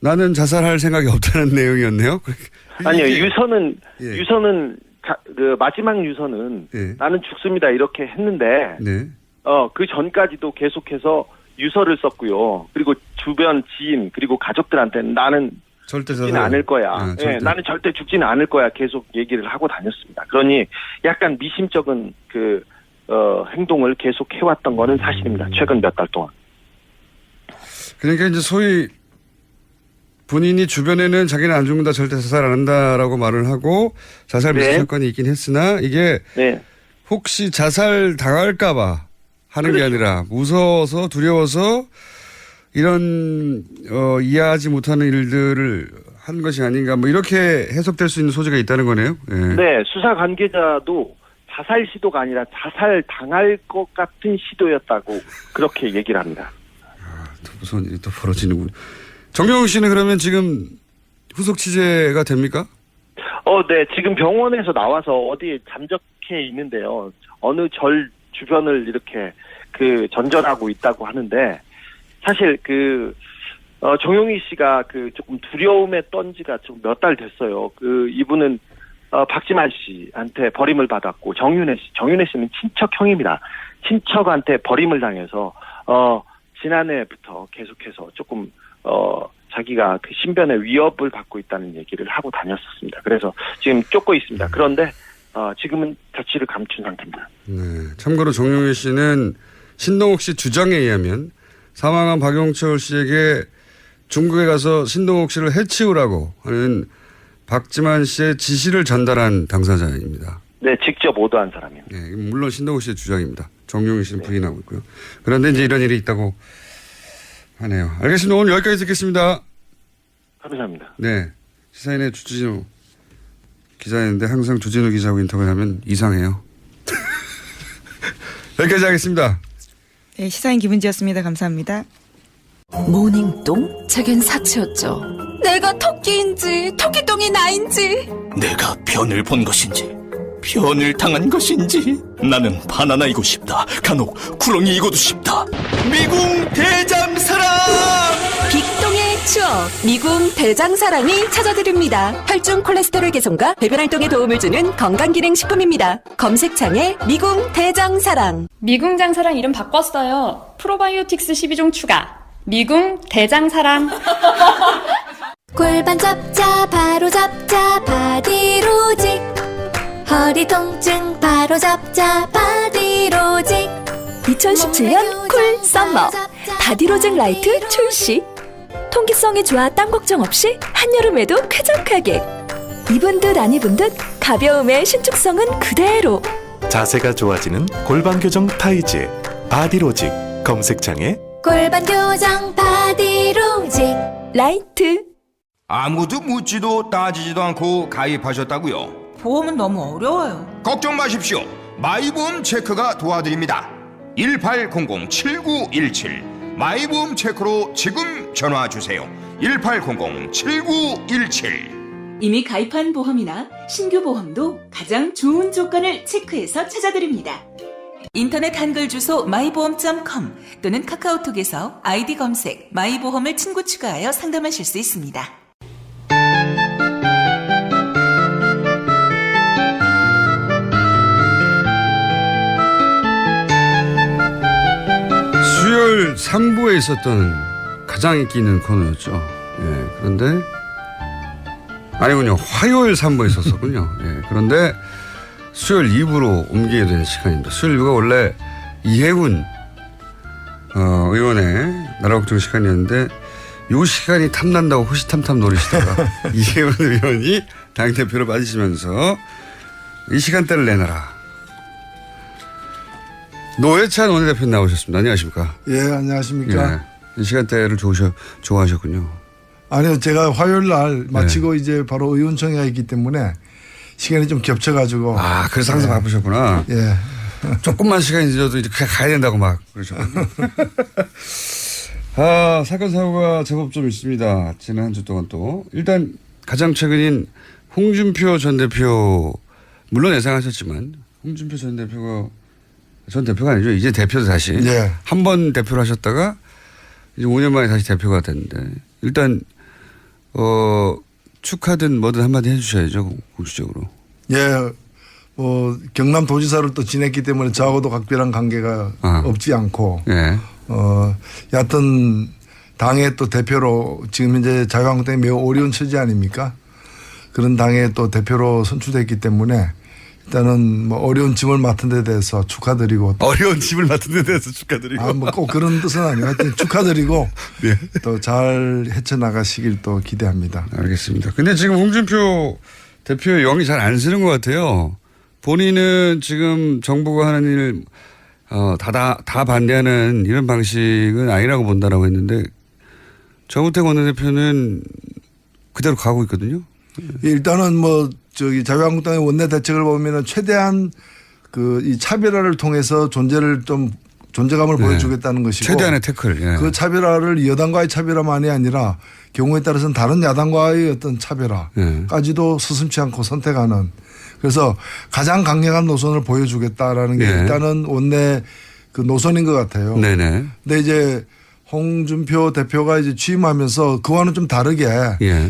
나는 자살할 생각이 없다는 내용이었네요. 아니요, 유서는 그 마지막 유서는 나는 죽습니다 이렇게 했는데 그 전까지도 계속해서 유서를 썼고요. 그리고 주변 지인 그리고 가족들한테는 나는 절대 죽지는 않을 거야. 나는 절대 죽지는 않을 거야. 계속 얘기를 하고 다녔습니다. 그러니 약간 미심쩍은 행동을 계속 해왔던 거는 사실입니다. 최근 몇 달 동안. 그러니까 이제 소위 본인이 주변에는 자기는 안 죽는다 절대 자살 안 한다라고 말을 하고 자살 미수 사건이 있긴 했으나 이게 혹시 자살 당할까 봐 하는 게 아니라 무서워서 두려워서 이런 이해하지 못하는 일들을 한 것이 아닌가 뭐 이렇게 해석될 수 있는 소지가 있다는 거네요. 네, 수사 관계자도 자살 시도가 아니라 자살 당할 것 같은 시도였다고 그렇게 얘기를 합니다. 또 무서운 일이 또 벌어지는군. 정경훈 씨는 그러면 지금 후속 취재가 됩니까? 네. 지금 병원에서 나와서 어디에 잠적해 있는데요. 어느 절 주변을 이렇게 전전하고 있다고 하는데 사실 정용희 씨가 조금 두려움에 떤 지가 좀 몇 달 됐어요. 이분은 박지만 씨한테 버림을 받았고 정윤혜 씨는 친척형입니다. 친척한테 버림을 당해서 지난해부터 계속해서 조금 자기가 신변의 위협을 받고 있다는 얘기를 하고 다녔었습니다. 그래서 지금 쫓고 있습니다. 그런데 지금은 자취를 감춘 상태입니다. 네. 참고로 정용희 씨는 신동욱 씨 주장에 의하면 사망한 박용철 씨에게 중국에 가서 신동욱 씨를 해치우라고 하는 박지만 씨의 지시를 전달한 당사자입니다. 네, 직접 오도한 사람입니다. 네, 물론 신동욱 씨의 주장입니다. 정용희 씨는 부인하고 있고요. 그런데 이제 이런 일이 있다고 하네요. 알겠습니다. 오늘 여기까지 듣겠습니다. 감사합니다. 네. 시사인의 주진우 기자였는데 항상 주진우 기자하고 인터뷰를 하면 이상해요. 여기까지 하겠습니다. 네, 시사인 김은지였습니다. 감사합니다. 모닝똥? 제겐 사치였죠. 내가 토끼인지 토끼똥이 나인지 내가 변을 본 것인지 변을 당한 것인지 나는 바나나이고 싶다. 간혹 구렁이이고도 싶다. 미궁 대장사랑 빅똥의 추억 미궁 대장사랑이 찾아드립니다. 혈중 콜레스테롤 개선과 배변 활동에 도움을 주는 건강기능식품입니다. 검색창에 미궁 대장사랑. 미궁 장사랑 이름 바꿨어요. 프로바이오틱스 12종 추가. 미궁 대장사랑. 골반 잡자 바로 잡자 바디로직 허리 통증 바로 잡자 바디로직 2017년 쿨 썸머 바디로직 라이트 출시. 통기성이 좋아 땀 걱정 없이 한여름에도 쾌적하게. 입은 듯 안 입은 듯 가벼움의 신축성은 그대로. 자세가 좋아지는 골반 교정 타이즈 바디로직. 검색창에 골반 교정 바디로직 라이트. 아무도 묻지도 따지지도 않고 가입하셨다고요? 보험은 너무 어려워요. 걱정 마십시오. 마이보험 체크가 도와드립니다. 1800-7917 마이보험 체크로 지금 전화주세요. 1800-7917. 이미 가입한 보험이나 신규 보험도 가장 좋은 조건을 체크해서 찾아드립니다. 인터넷 한글 주소 마이보험.com 또는 카카오톡에서 아이디 검색 마이보험을 친구 추가하여 상담하실 수 있습니다. 수요일 3부에 있었던 가장 인기 있는 코너였죠. 예, 그런데 아니군요. 화요일 3부에 있었었군요. 예, 그런데 수요일 2부로 옮기게 된 시간입니다. 수요일 2부가 원래 이해군 의원의 나라걱정 시간이었는데 이 시간이 탐난다고 호시탐탐 노리시다가 이해군 의원이 당대표로 빠지시면서 이 시간대를 내놔라. 노회찬 원내대표 나오셨습니다. 안녕하십니까? 예, 안녕하십니까? 예, 이 시간대를 좋아하셨군요. 아니요, 제가 화요일 날 마치고 이제 바로 의원총회가 있기 때문에 시간이 좀 겹쳐가지고. 아, 그래서 항상 바쁘셨구나. 예. 조금만 시간이 늦어도 이렇게 가야 된다고 막 그러셨군요. 아, 사건 사고가 제법 좀 있습니다. 지난 한 주 동안 또. 일단 가장 최근인 홍준표 전 대표, 물론 예상하셨지만 홍준표 전 대표가 아니죠. 이제 대표도 다시. 예. 한 번 대표를 하셨다가 이제 5년 만에 다시 대표가 됐는데 일단 축하든 뭐든 한마디 해주셔야죠. 공식적으로. 예. 뭐 경남도지사를 또 지냈기 때문에 저하고도 각별한 관계가 없지 않고. 예. 여하튼 당의 또 대표로 지금 현재 자유한국당이 매우 어려운 처지 아닙니까? 그런 당의 또 대표로 선출됐기 때문에 일단은 뭐 어려운 짐을 맡은 데 대해서 축하드리고. 어려운 짐을 맡은 데 대해서 축하드리고. 아, 뭐 꼭 그런 뜻은 아니고 하여튼 축하드리고. 네. 또 잘 헤쳐나가시길 또 기대합니다. 알겠습니다. 근데 지금 홍준표 대표의 영이 잘 안 쓰는 것 같아요. 본인은 지금 정부가 하는 일 다 반대하는 이런 방식은 아니라고 본다라고 했는데 정우택 원내대표는 그대로 가고 있거든요. 일단은 뭐 저기 자유한국당의 원내 대책을 보면은 최대한 그 이 차별화를 통해서 존재감을 보여주겠다는 것이고 최대한의 태클. 예. 그 차별화를 여당과의 차별화만이 아니라 경우에 따라서는 다른 야당과의 어떤 차별화까지도 서슴지 않고 선택하는 그래서 가장 강력한 노선을 보여주겠다라는 게 일단은 원내 그 노선인 것 같아요. 네네. 근데 이제 홍준표 대표가 이제 취임하면서 그와는 좀 다르게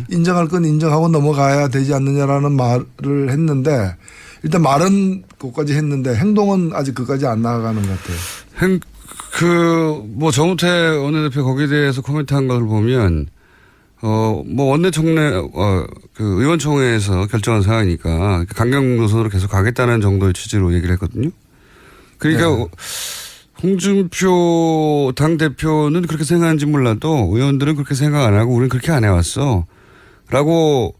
인정할 건 인정하고 넘어가야 되지 않느냐라는 말을 했는데 일단 말은 그것까지 했는데 행동은 아직 그까지 안 나아가는 것 같아요. 뭐 정우택 원내대표 거기에 대해서 코멘트한 걸 보면 뭐 원내총회 그 의원총회에서 결정한 사항이니까 강경 노선으로 계속 가겠다는 정도의 취지로 얘기를 했거든요. 그러니까 홍준표 당대표는 그렇게 생각하는지 몰라도 의원들은 그렇게 생각 안 하고 우리는 그렇게 안 해왔어 라고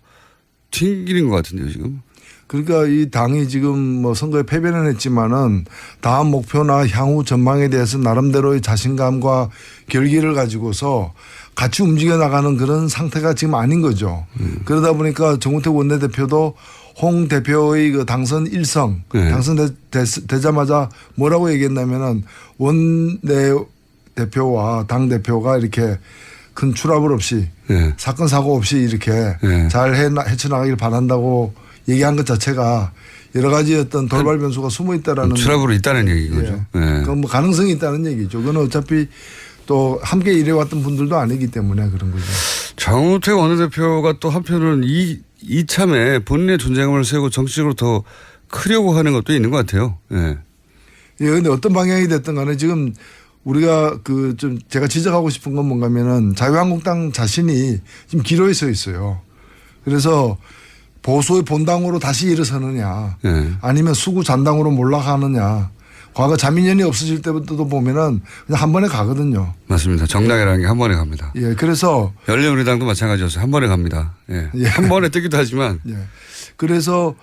튕기는 것 같은데요 지금. 그러니까 이 당이 지금 뭐 선거에 패배는 했지만은 다음 목표나 향후 전망에 대해서 나름대로의 자신감과 결기를 가지고서 같이 움직여 나가는 그런 상태가 지금 아닌 거죠. 그러다 보니까 정우택 원내대표도 홍 대표의 그 당선 일성 당선되자마자 뭐라고 얘기했냐면은 원내 대표와 당 대표가 이렇게 큰 추락을 없이 사건 사고 없이 이렇게 잘 헤쳐나가길 바란다고 얘기한 것 자체가 여러 가지 어떤 돌발 변수가 숨어 있다라는. 추락으로 있다는 얘기죠. 그건 뭐 가능성이 있다는 얘기죠. 그건 어차피 또 함께 일해왔던 분들도 아니기 때문에 그런 거죠. 정우택 원내대표가 또 한편으로는 이참에 본인의 존재감을 세우고 정치적으로 더 크려고 하는 것도 있는 것 같아요. 예. 근데 어떤 방향이 됐든 간에 지금 우리가 그 좀 제가 지적하고 싶은 건 뭔가면은 자유한국당 자신이 지금 기로에 서 있어요. 그래서 보수의 본당으로 다시 일어서느냐 아니면 수구 잔당으로 몰락하느냐. 과거 자민련이 없어질 때부터도 보면은 그냥 한 번에 가거든요. 맞습니다. 정당이라는 게 한 번에 갑니다. 예, 그래서 열린우리당도 마찬가지였어요. 한 번에 갑니다. 예. 한 번에 뜨기도 하지만. 그래서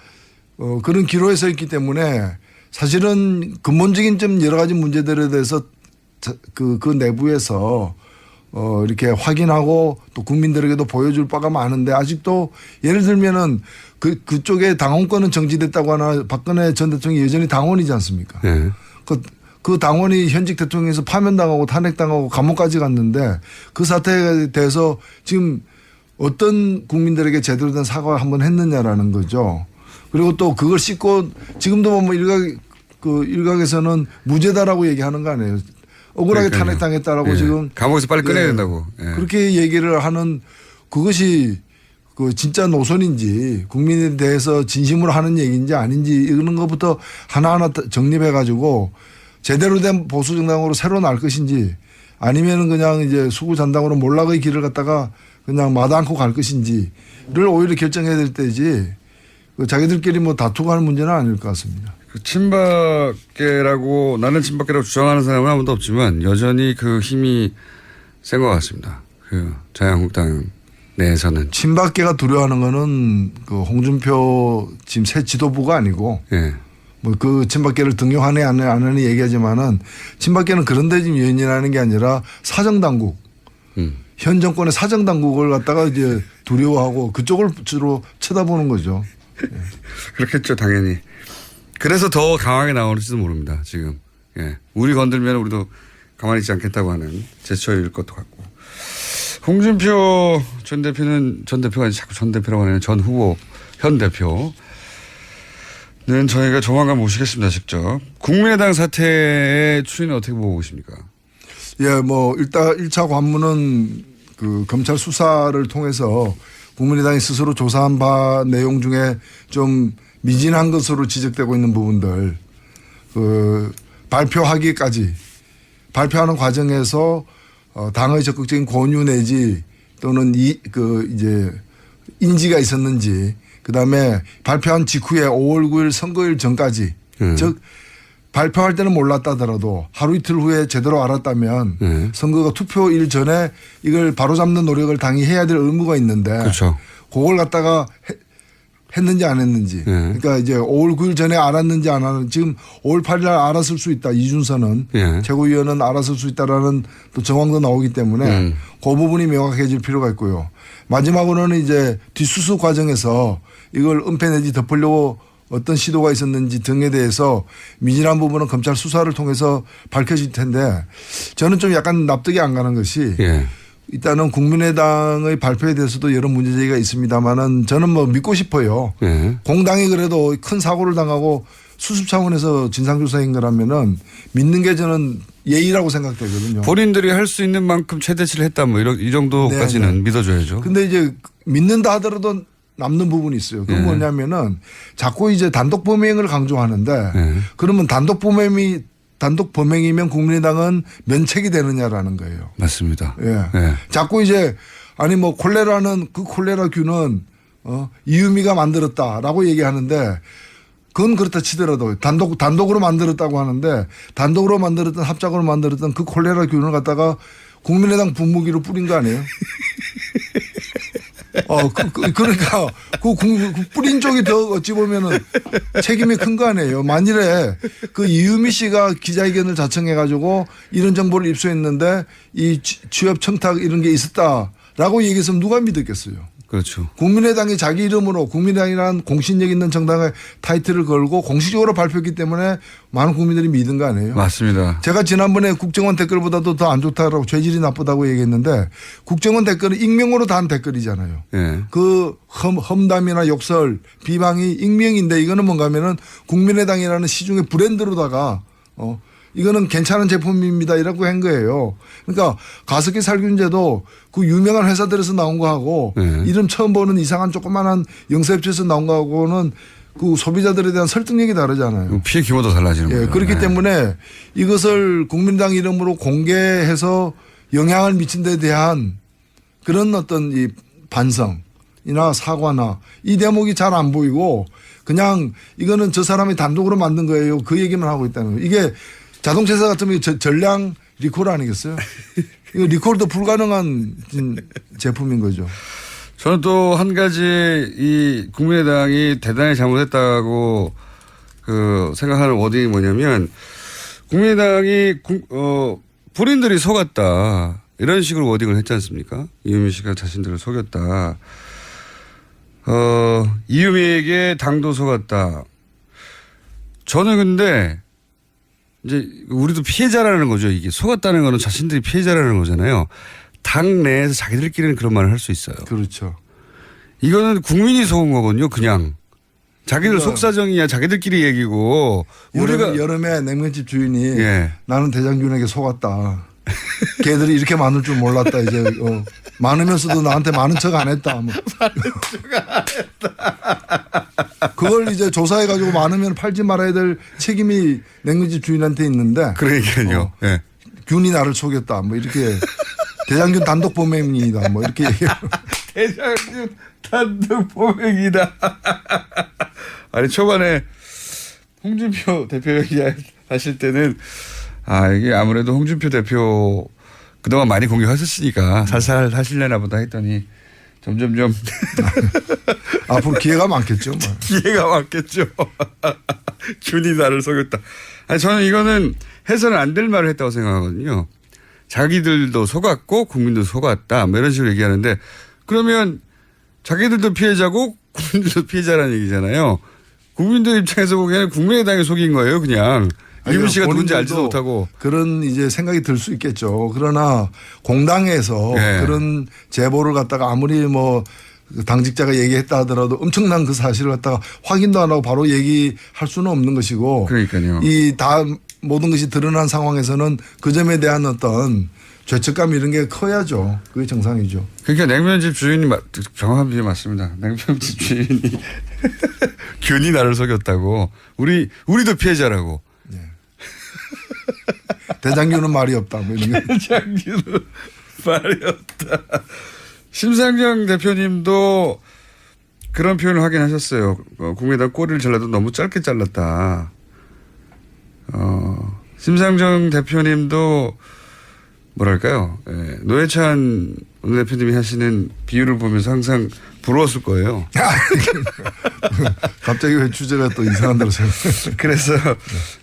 그런 기로에 서 있기 때문에 사실은 근본적인 좀 여러 가지 문제들에 대해서 그 내부에서 이렇게 확인하고 또 국민들에게도 보여줄 바가 많은데 아직도 예를 들면은 그쪽에 당원권은 정지됐다고 하나 박근혜 전 대통령이 여전히 당원이지 않습니까? 그 당원이 현직 대통령에서 파면당하고 탄핵당하고 감옥까지 갔는데 그 사태에 대해서 지금 어떤 국민들에게 제대로 된 사과를 한번 했느냐라는 거죠. 그리고 또 그걸 씻고 지금도 뭐 일각에서는 무죄다라고 얘기하는 거 아니에요. 억울하게 그러니까요. 탄핵당했다라고 예. 지금 감옥에서 빨리 꺼내야 된다고. 예. 그렇게 얘기를 하는 그것이 그 진짜 노선인지 국민에 대해서 진심으로 하는 얘기인지 아닌지 이런 것부터 하나하나 정립해 가지고 제대로 된 보수 정당으로 새로 날 것인지 아니면은 그냥 이제 수구 잔당으로 몰락의 길을 갖다가 그냥 마다 않고 갈 것인지를 오히려 결정해야 될 때지 그 자기들끼리 뭐 다투고 하는 문제는 아닐 것 같습니다. 그 친박계라고 나는 친박계라고 주장하는 사람은 아무도 없지만 여전히 그 힘이 센 것 같습니다. 그 자유한국당 내에서는 친박계가 두려워하는 거는 그 홍준표 지금 새 지도부가 아니고 예. 뭐 그 친박계를 등용하네 안 하네 얘기하지만은 친박계는 그런데 지금 연연하는 게 아니라 사정당국 현 정권의 사정당국을 갖다가 이제 두려워하고 그쪽을 주로 쳐다보는 거죠. 예. 그렇겠죠 당연히. 그래서 더 강하게 나오는지도 모릅니다 지금. 예. 우리 건들면 우리도 가만히 있지 않겠다고 하는 제스처일 것도 같고. 홍준표 전 대표는 전 대표가 자꾸 전 대표라고 하는 전 후보 현 대표는 저희가 조만간 모시겠습니다 직접. 국민의당 사태의 추이는 어떻게 보고 계십니까? 예, 뭐 일단 1차 관문은 그 검찰 수사를 통해서 국민의당이 스스로 조사한 바 내용 중에 좀 미진한 것으로 지적되고 있는 부분들 그 발표하기까지 발표하는 과정에서 당의 적극적인 권유 내지 또는 이제 인지가 있었는지 그다음에 발표한 직후에 5월 9일 선거일 전까지 즉 발표할 때는 몰랐다더라도 하루 이틀 후에 제대로 알았다면 선거가 투표일 전에 이걸 바로잡는 노력을 당이 해야 될 의무가 있는데 그렇죠. 그걸 갖다가 했는지 안 했는지. 그러니까 이제 5월 9일 전에 알았는지 안 알았는지 지금 5월 8일 날 알았을 수 있다. 이준서는 최고위원은 알았을 수 있다라는 또 정황도 나오기 때문에 그 부분이 명확해질 필요가 있고요. 마지막으로는 이제 뒷수습 과정에서 이걸 은폐 내지 덮으려고 어떤 시도가 있었는지 등에 대해서 미진한 부분은 검찰 수사를 통해서 밝혀질 텐데 저는 좀 약간 납득이 안 가는 것이 일단은 국민의당의 발표에 대해서도 여러 문제제기가 있습니다만은 저는 뭐 믿고 싶어요. 공당이 그래도 큰 사고를 당하고 수습 차원에서 진상조사인 거라면은 믿는 게 저는 예의라고 생각되거든요. 본인들이 할 수 있는 만큼 최대치를 했다 뭐 이 정도까지는 믿어줘야죠. 근데 이제 믿는다 하더라도 남는 부분이 있어요. 그건 뭐냐면은 자꾸 이제 단독 범행을 강조하는데 그러면 단독 범행이면 국민의당은 면책이 되느냐라는 거예요. 맞습니다. 예. 자꾸 이제 아니 뭐 콜레라는 그 콜레라균은 이유미가 만들었다라고 얘기하는데 그건 그렇다 치더라도 단독으로 만들었다고 하는데 단독으로 만들었던 합작으로 만들었던 그 콜레라균을 갖다가 국민의당 분무기로 뿌린 거 아니에요? 그러니까 그 뿌린 쪽이 더 어찌 보면은 책임이 큰 거 아니에요. 만일에 그 이유미 씨가 기자회견을 자청해가지고 이런 정보를 입수했는데 이 취업 청탁 이런 게 있었다라고 얘기했으면 누가 믿었겠어요. 그렇죠. 국민의당이 자기 이름으로 국민의당이라는 공신력 있는 정당의 타이틀을 걸고 공식적으로 발표했기 때문에 많은 국민들이 믿은 거 아니에요? 맞습니다. 제가 지난번에 국정원 댓글보다도 더 안 좋다라고 죄질이 나쁘다고 얘기했는데 국정원 댓글은 익명으로 단 댓글이잖아요. 그 험담이나 욕설, 비방이 익명인데 이거는 뭔가 하면은 국민의당이라는 시중의 브랜드로다가 이거는 괜찮은 제품입니다. 이라고 한 거예요. 그러니까 가습기 살균제도 그 유명한 회사들에서 나온 거하고 이름 처음 보는 이상한 조그만한 영세업체에서 나온 거하고는 그 소비자들에 대한 설득력이 다르잖아요. 피해 규모도 달라지는 거예요. 그렇기 때문에 이것을 국민당 이름으로 공개해서 영향을 미친 데 대한 그런 어떤 이 반성이나 사과나 이 대목이 잘 안 보이고 그냥 이거는 저 사람이 단독으로 만든 거예요. 그 얘기만 하고 있다는 거예요. 이게 자동차 회사 같으면 전량 리콜 아니겠어요? 이거 리콜도 불가능한 제품인 거죠. 저는 또 한 가지 이 국민의당이 대단히 잘못했다고 생각하는 워딩이 뭐냐면 국민의당이 본인들이 속았다 이런 식으로 워딩을 했지 않습니까? 이유미 씨가 자신들을 속였다. 이유미에게 당도 속았다. 저는 근데 이제 우리도 피해자라는 거죠. 이게 속았다는 거는 자신들이 피해자라는 거잖아요. 당 내에서 자기들끼리는 그런 말을 할 수 있어요. 그렇죠. 이거는 국민이 속은 거거든요. 그냥. 자기들 속사정이야 자기들끼리 얘기고. 우리가 여름에 냉면집 주인이 예. 나는 대장균에게 속았다. 걔들이 이렇게 많을 줄 몰랐다. 이제 많으면서도 나한테 많은 척 안 했다. 뭐. 많은 척 안 했다. 그걸 이제 조사해가지고 많으면 팔지 말아야 될 책임이 냉면집 주인한테 있는데. 그러니까요. 예. 균이 나를 속였다. 뭐 이렇게 대장균 단독 범행이다. 뭐 이렇게 얘기해요. 대장균 단독 범행이다. 아니 초반에 홍준표 대표 얘기하실 때는 이게 아무래도 홍준표 대표 그동안 많이 공격하셨으니까 살살 하실려나 보다 했더니 점점점 앞으로 기회가 많겠죠. 뭐. 기회가 많겠죠. 균이 나를 속였다. 아니 저는 이거는 해서는 안 될 말을 했다고 생각하거든요. 자기들도 속았고 국민도 속았다. 뭐 이런 식으로 얘기하는데 그러면 자기들도 피해자고 국민들도 피해자라는 얘기잖아요. 국민들 입장에서 보기에는 국민의당이 속인 거예요, 그냥. 이윤 씨가 누군지 알지도 못하고. 그런 이제 생각이 들 수 있겠죠. 그러나 공당에서 그런 제보를 갖다가 아무리 뭐 당직자가 얘기했다 하더라도 엄청난 그 사실을 갖다가 확인도 안 하고 바로 얘기할 수는 없는 것이고. 그러니까요. 이 다 모든 것이 드러난 상황에서는 그 점에 대한 어떤 죄책감 이런 게 커야죠. 그게 정상이죠. 그러니까 냉면집 주인이 정확한 비유 맞습니다. 냉면집 주인이 균이 나를 속였다고. 우리도 피해자라고. 네. 대장균은 말이 없다. 뭐 이런 대장균은 말이 없다. 심상정 대표님도 그런 표현을 하긴 하셨어요. 국민의당 꼬리를 잘라도 너무 짧게 잘랐다. 심상정 대표님도 뭐랄까요. 노회찬 원내대표님이 하시는 비유를 보면서 항상 부러웠을 거예요. 갑자기 왜 주제가 또 이상한 데로 생각. 그래서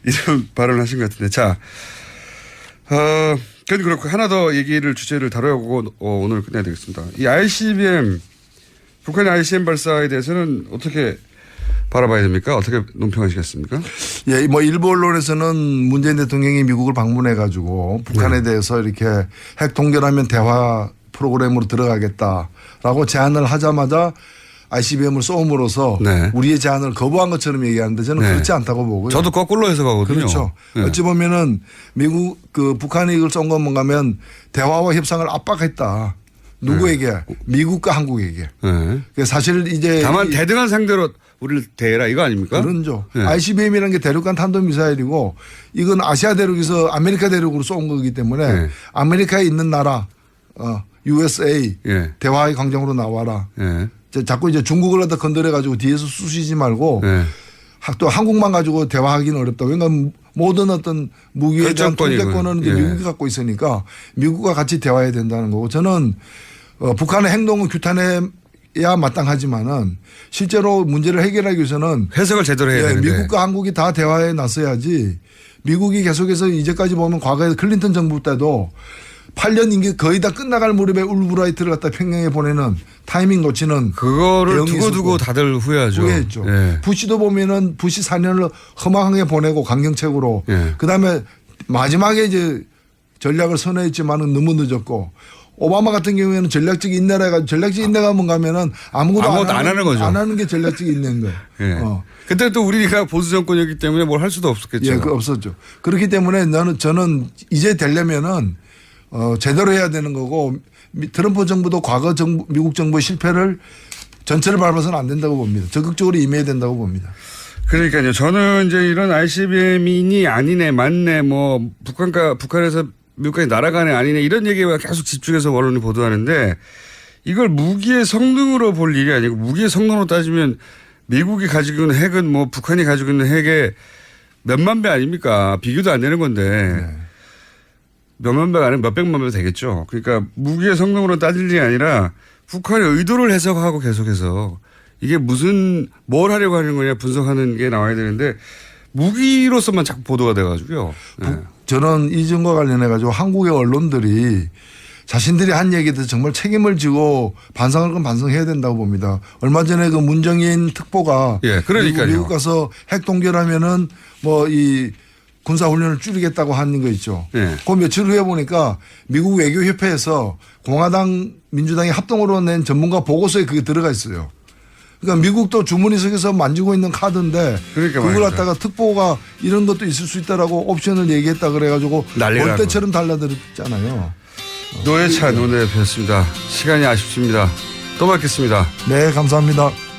이런 발언을 하신 것 같은데. 자, 그건 그렇고 하나 더 주제를 다뤄보고 오늘 끝내야 되겠습니다. 이 ICBM, 북한의 ICBM 발사에 대해서는 어떻게 바라봐야 됩니까? 어떻게 논평하시겠습니까? 예, 뭐 일부 언론에서는 문재인 대통령이 미국을 방문해 가지고 북한에 대해서 이렇게 핵 동결하면 대화 프로그램으로 들어가겠다라고 제안을 하자마자 ICBM을 쏘음으로써 우리의 제안을 거부한 것처럼 얘기하는데 저는 그렇지 않다고 보고요. 저도 거꾸로 해석하거든요. 그렇죠. 어찌 보면은 북한이 이걸 쏜 건 뭔가 하면 대화와 협상을 압박했다. 누구에게? 미국과 한국에게. 사실 이제 다만 대등한 상대로 우리를 대해라 이거 아닙니까? 그렇죠. ICBM이라는 게 대륙간 탄도미사일이고 이건 아시아 대륙에서 아메리카 대륙으로 쏜 거기 때문에 아메리카에 있는 나라 USA 대화의 광장으로 나와라. 자꾸 이제 중국을 갖다 건드려 가지고 뒤에서 쑤시지 말고 또 한국만 가지고 대화하기는 어렵다. 왜냐하면 모든 어떤 무기에 대한 통제권은 이제 미국이 갖고 있으니까 미국과 같이 대화해야 된다는 거고 저는 북한의 행동은 규탄해야 마땅하지만은 실제로 문제를 해결하기 위해서는 해석을 제대로 해야 되는데 미국과 한국이 다 대화에 나서야지 미국이 계속해서 이제까지 보면 과거에 클린턴 정부 때도 8년 임기 거의 다 끝나갈 무렵에 울브라이트를 갖다 평양에 보내는 타이밍 놓치는 그거를 두고두고 다들 후회하죠. 후회했죠. 부시도 보면은 부시 4년을 허망하게 보내고 강경책으로 그다음에 마지막에 이제 전략을 선회했지만은 너무 늦었고 오바마 같은 경우에는 전략적 인내라 해가지고 전략적 인내가 뭔가 하면은 아무것도 안 하는 거죠. 안 하는 게 전략적 인내인 거예요. 그때 또 우리가 보수 정권이었기 때문에 뭘 할 수도 없었겠죠. 예, 그 없었죠. 그렇기 때문에 저는 이제 되려면은 제대로 해야 되는 거고 트럼프 정부도 과거 미국 정부의 실패를 전체를 밟아서는 안 된다고 봅니다. 적극적으로 임해야 된다고 봅니다. 그러니까요. 저는 이제 이런 ICBM이니 아니네 맞네 뭐 북한에서 미국까지 날아가네 아니네 이런 얘기가 계속 집중해서 언론이 보도하는데 이걸 무기의 성능으로 볼 일이 아니고 무기의 성능으로 따지면 미국이 가지고 있는 핵은 뭐 북한이 가지고 있는 핵의 몇만 배 아닙니까? 비교도 안 되는 건데 몇만 배가 아니면 몇백만 배 되겠죠. 그러니까 무기의 성능으로 따질 일이 아니라 북한의 의도를 해석하고 계속해서 이게 뭘 하려고 하는 거냐 분석하는 게 나와야 되는데 무기로서만 자꾸 보도가 돼가지고요. 저는 이 점과 관련해 가지고 한국의 언론들이 자신들이 한 얘기에 대해서 정말 책임을 지고 반성할 건 반성해야 된다고 봅니다. 얼마 전에 그 문정인 특보가 그러니까요. 미국 가서 핵 동결하면은 뭐 이 군사훈련을 줄이겠다고 하는 거 있죠. 네. 그 며칠 후에 보니까 미국 외교협회에서 공화당 민주당이 합동으로 낸 전문가 보고서에 그게 들어가 있어요. 그러니까 미국도 주머니속에서 만지고 있는 카드인데 그러니까 그걸 말이죠. 갖다가 특보가 이런 것도 있을 수 있다라고 옵션을 얘기했다 그래가지고 난리가 올 때처럼 달라들었잖아요. 노회찬 논의였습니다. 시간이 아쉽습니다. 또 뵙겠습니다. 네, 감사합니다.